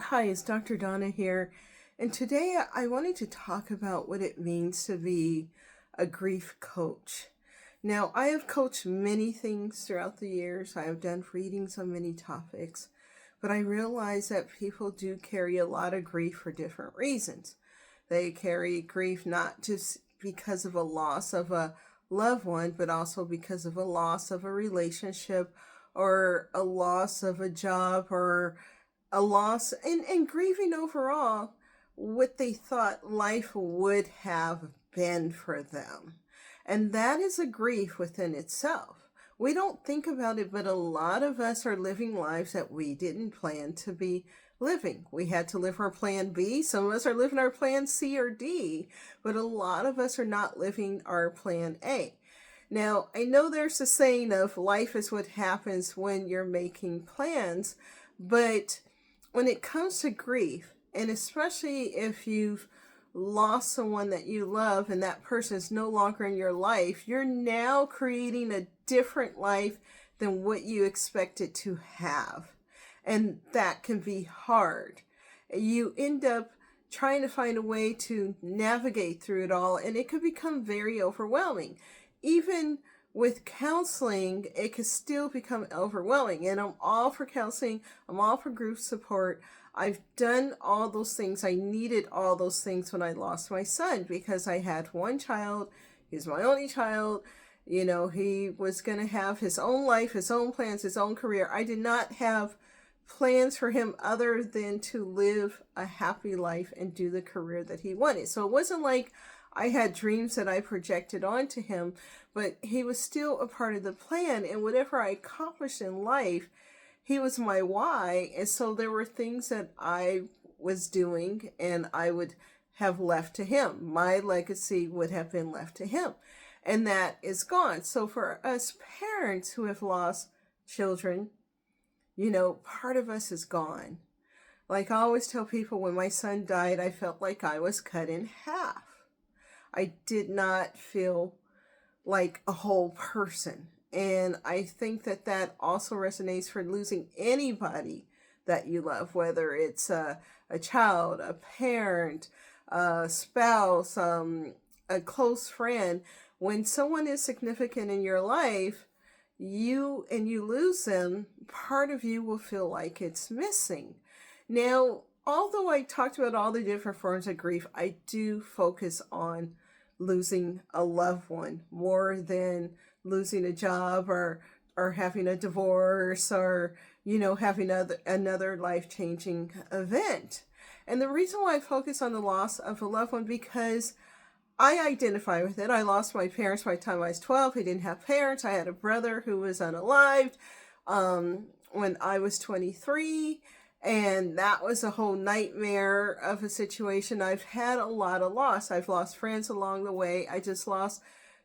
Hi, it's Dr. Donna here, and today I wanted to talk about what it means to be a grief coach. Now, I have coached many things throughout the years. I have done readings on many topics, but I realize that people do carry a lot of grief for different reasons. They carry grief not just because of a loss of a loved one, but also because of a loss of a relationship or a loss of a job or a loss and grieving overall what they thought life would have been for them. And that is a grief within itself. We don't think about it, but a lot of us are living lives that we didn't plan to be living. We had to live our plan B. Some of us are living our plan C or D, but a lot of us are not living our plan A. Now, I know there's a saying of life is what happens when you're making plans, but when it comes to grief, and especially if you've lost someone that you love and that person is no longer in your life, you're now creating a different life than what you expected to have. And that can be hard. You end up trying to find a way to navigate through it all, and it could become very overwhelming. Even with counseling, it can still become overwhelming. And I'm all for counseling. I'm all for group support. I've done all those things. I needed all those things when I lost my son because I had one child. He's my only child. You know, he was going to have his own life, his own plans, his own career. I did not have plans for him other than to live a happy life and do the career that he wanted. So it wasn't like I had dreams that I projected onto him, but he was still a part of the plan. And whatever I accomplished in life, he was my why. And so there were things that I was doing and I would have left to him. My legacy would have been left to him. And that is gone. So for us parents who have lost children, you know, part of us is gone. Like I always tell people, when my son died, I felt like I was cut in half. I did not feel like a whole person. And I think that that also resonates for losing anybody that you love, whether it's a child, a parent, a spouse, a close friend. When someone is significant in your life, you lose them, part of you will feel like it's missing. Now, although I talked about all the different forms of grief, I do focus on losing a loved one more than losing a job or having a divorce or, you know, having another life-changing event. And the reason why I focus on the loss of a loved one, because I identify with it. I lost my parents by the time I was 12. I didn't have parents. I had a brother who was unalived when I was 23. And that was a whole nightmare of a situation. I've had a lot of loss. I've lost friends along the way. I just lost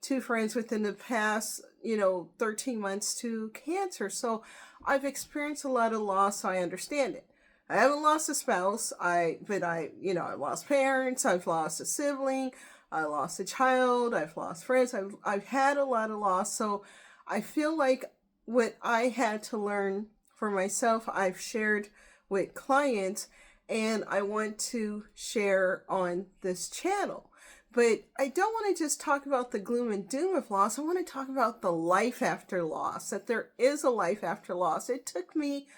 2 friends within the past, 13 months to cancer. So I've experienced a lot of loss. So I understand it. I haven't lost a spouse. But I lost parents. I've lost a sibling. I lost a child. I've lost friends. I've had a lot of loss. So I feel like what I had to learn for myself, I've shared with clients, and I want to share on this channel. But I don't want to just talk about the gloom and doom of loss. I want to talk about the life after loss, that there is a life after loss. It took me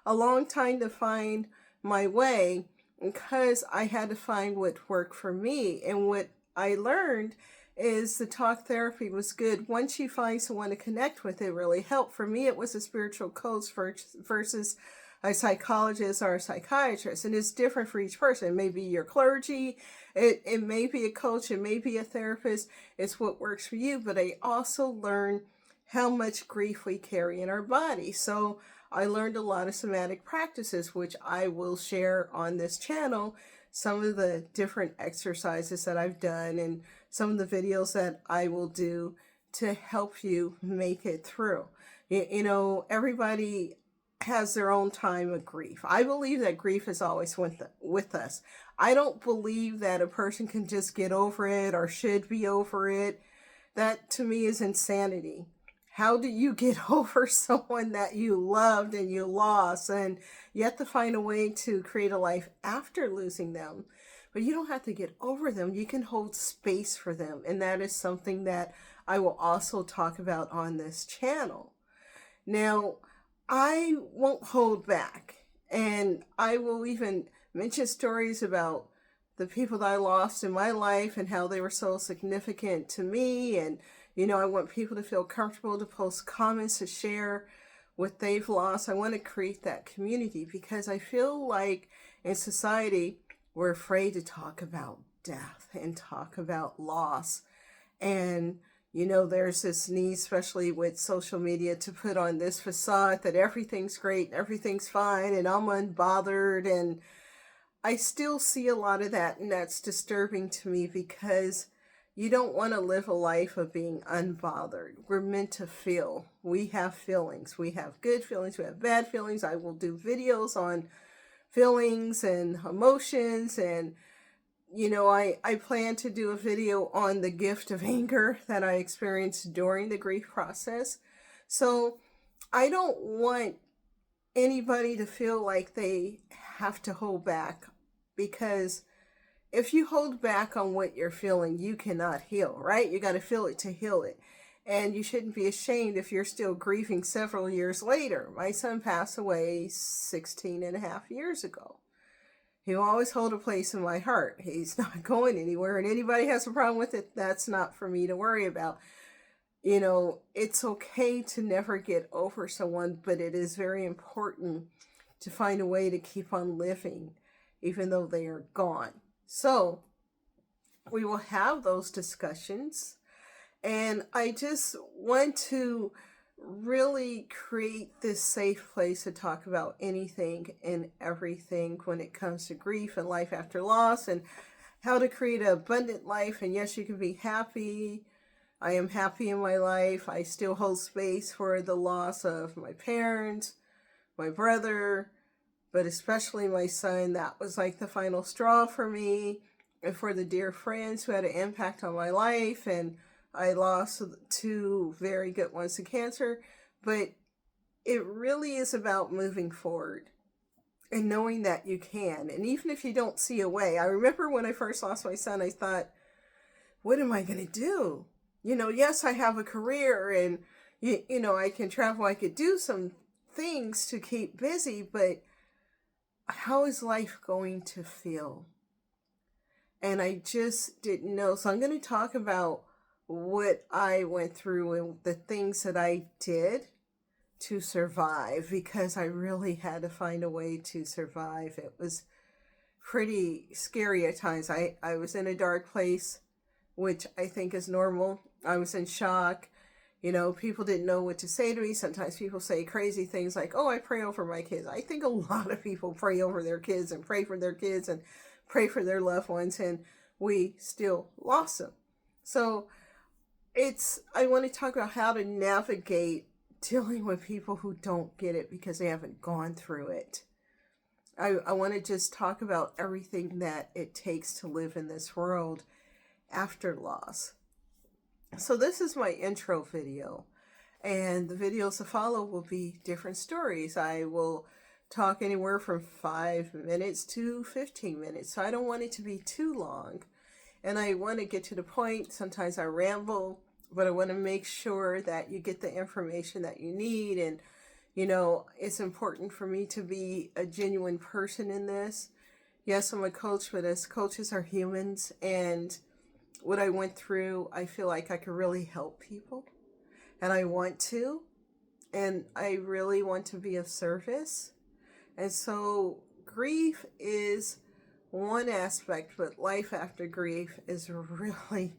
a long time to find my way because I had to find what worked for me. And what I learned is the talk therapy was good. Once you find someone to connect with, it really helped. For me, it was a spiritual coach versus a psychologist or a psychiatrist. And it's different for each person. It may be your clergy. It may be a coach. It may be a therapist. It's what works for you. But I also learned how much grief we carry in our body. So I learned a lot of somatic practices, which I will share on this channel. Some of the different exercises that I've done and some of the videos that I will do to help you make it through. Everybody has their own time of grief. I believe that grief is always with us. I don't believe that a person can just get over it or should be over it. That to me is insanity. how do you get over someone that you loved and you lost? And you have to find a way to create a life after losing them. But you don't have to get over them. You can hold space for them. And that is something that I will also talk about on this channel. Now, I won't hold back. And I will even mention stories about the people that I lost in my life and how they were so significant to me. And, I want people to feel comfortable to post comments, to share what they've lost. I want to create that community because I feel like in society, we're afraid to talk about death and talk about loss. And, there's this need, especially with social media, to put on this facade that everything's great, everything's fine, and I'm unbothered. And I still see a lot of that, and that's disturbing to me because you don't want to live a life of being unbothered. We're meant to feel. We have feelings. We have good feelings. We have bad feelings. I will do videos on feelings and emotions. And, I plan to do a video on the gift of anger that I experienced during the grief process. So I don't want anybody to feel like they have to hold back, because if you hold back on what you're feeling, you cannot heal, right? You got to feel it to heal it. And you shouldn't be ashamed if you're still grieving several years later. My son passed away 16 and a half years ago. He will always hold a place in my heart. He's not going anywhere, and anybody has a problem with it, that's not for me to worry about. It's okay to never get over someone, but it is very important to find a way to keep on living, even though they are gone. So we will have those discussions. And I just want to really create this safe place to talk about anything and everything when it comes to grief and life after loss, and how to create an abundant life. And yes, you can be happy. I am happy in my life. I still hold space for the loss of my parents, my brother, but especially my son. That was like the final straw for me, and for the dear friends who had an impact on my life. And I lost 2 very good ones to cancer, but it really is about moving forward and knowing that you can. And even if you don't see a way, I remember when I first lost my son, I thought, what am I going to do? Yes, I have a career, and, I can travel, I could do some things to keep busy, but how is life going to feel? And I just didn't know. So I'm going to talk about what I went through and the things that I did to survive, because I really had to find a way to survive. It was pretty scary at times. I was in a dark place, which I think is normal. I was in shock. People didn't know what to say to me. Sometimes people say crazy things like, oh, I pray over my kids. I think a lot of people pray over their kids and pray for their kids and pray for their loved ones, and we still lost them. So I want to talk about how to navigate dealing with people who don't get it because they haven't gone through it. I want to just talk about everything that it takes to live in this world after loss. So this is my intro video, and the videos to follow will be different stories. I will talk anywhere from 5 minutes to 15 minutes. So I don't want it to be too long. And I want to get to the point. Sometimes I ramble, but I want to make sure that you get the information that you need. And, it's important for me to be a genuine person in this. Yes, I'm a coach, but as coaches are humans. And what I went through, I feel like I could really help people. And I want to. And I really want to be of service. And so grief is one aspect, but life after grief is really,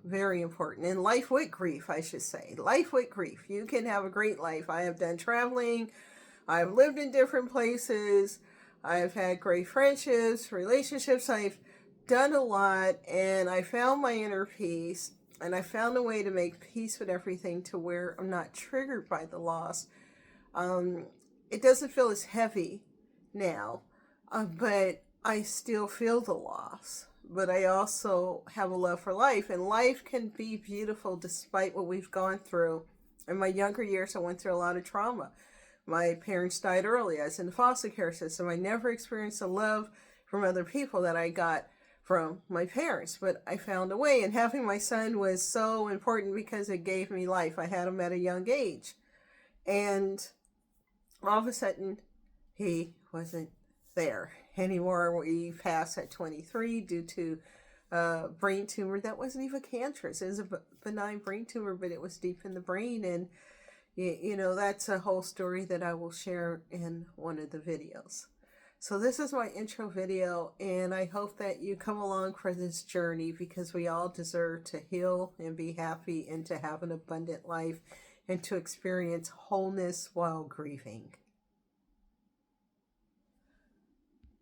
very important. And life with grief, I should say. Life with grief. You can have a great life. I have done traveling. I've lived in different places. I've had great friendships, relationships. I've done a lot, and I found my inner peace. And I found a way to make peace with everything to where I'm not triggered by the loss. It doesn't feel as heavy now, but I still feel the loss. But I also have a love for life, and life can be beautiful despite what we've gone through. In my younger years, I went through a lot of trauma. My parents died early. I was in the foster care system. I never experienced the love from other people that I got from my parents, but I found a way. And having my son was so important because it gave me life. I had him at a young age. And all of a sudden, he wasn't there anymore. We passed at 23 due to a brain tumor that wasn't even cancerous. It was a benign brain tumor, but it was deep in the brain. And, that's a whole story that I will share in one of the videos. So this is my intro video, and I hope that you come along for this journey because we all deserve to heal and be happy and to have an abundant life and to experience wholeness while grieving.